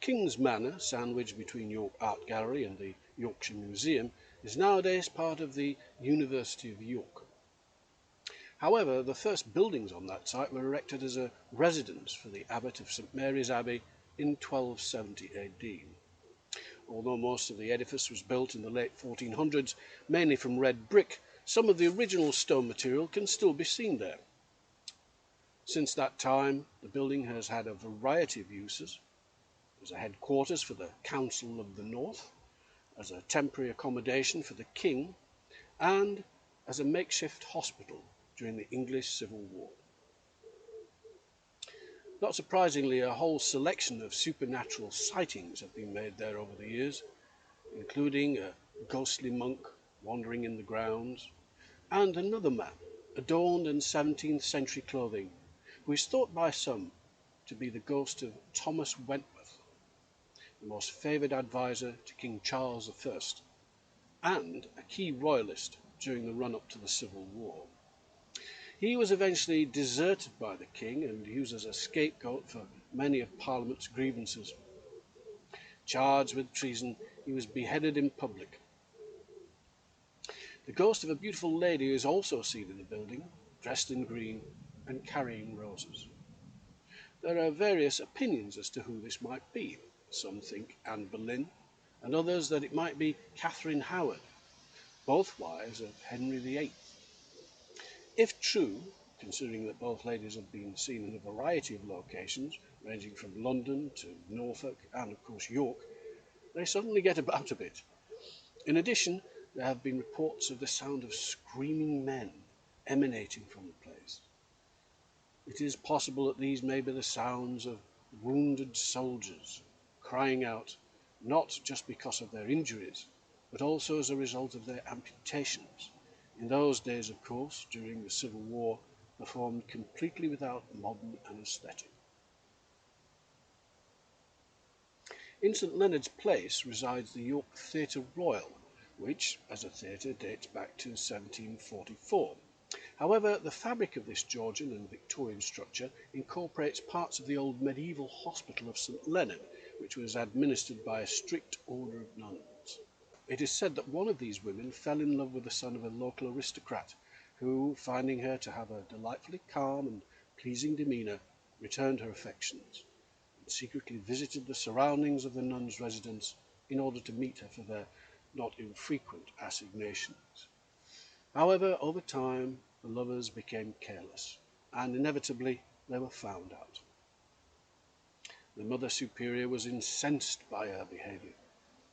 King's Manor, sandwiched between York Art Gallery and the Yorkshire Museum, is nowadays part of the University of York. However, the first buildings on that site were erected as a residence for the abbot of St Mary's Abbey in 1270 AD. Although most of the edifice was built in the late 1400s, mainly from red brick, some of the original stone material can still be seen there. Since that time, the building has had a variety of uses: as a headquarters for the Council of the North, as a temporary accommodation for the King, and as a makeshift hospital during the English Civil War. Not surprisingly, a whole selection of supernatural sightings have been made there over the years, including a ghostly monk wandering in the grounds, and another man, adorned in 17th century clothing, who is thought by some to be the ghost of Thomas Wentworth, the most favoured advisor to King Charles I, and a key royalist during the run-up to the Civil War. He was eventually deserted by the king and used as a scapegoat for many of Parliament's grievances. Charged with treason, he was beheaded in public. The ghost of a beautiful lady is also seen in the building, dressed in green and carrying roses. There are various opinions as to who this might be. Some think Anne Boleyn, and others that it might be Catherine Howard, both wives of Henry VIII. If true, considering that both ladies have been seen in a variety of locations, ranging from London to Norfolk and of course York, they suddenly get about a bit. In addition, there have been reports of the sound of screaming men emanating from the place. It is possible that these may be the sounds of wounded soldiers crying out, not just because of their injuries, but also as a result of their amputations. In those days, of course, during the Civil War, performed completely without modern anaesthetic. In St Leonard's Place resides the York Theatre Royal, which, as a theatre, dates back to 1744. However, the fabric of this Georgian and Victorian structure incorporates parts of the old medieval hospital of St Leonard, which was administered by a strict order of nuns. It is said that one of these women fell in love with the son of a local aristocrat, who, finding her to have a delightfully calm and pleasing demeanour, returned her affections, and secretly visited the surroundings of the nun's residence in order to meet her for their not infrequent assignations. However, over time, the lovers became careless, and inevitably they were found out. The Mother Superior was incensed by her behaviour.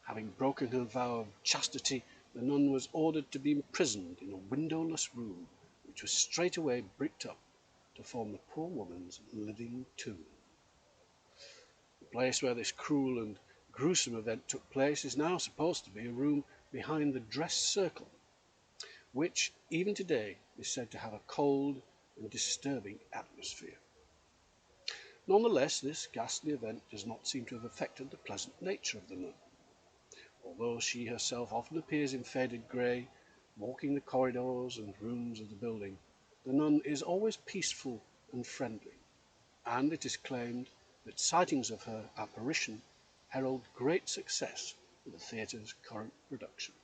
Having broken her vow of chastity, the nun was ordered to be imprisoned in a windowless room, which was straightway bricked up to form the poor woman's living tomb. The place where this cruel and gruesome event took place is now supposed to be a room behind the dress circle, which even today is said to have a cold and disturbing atmosphere. Nonetheless, this ghastly event does not seem to have affected the pleasant nature of the nun. Although she herself often appears in faded grey, walking the corridors and rooms of the building, the nun is always peaceful and friendly, and it is claimed that sightings of her apparition herald great success in the theatre's current production.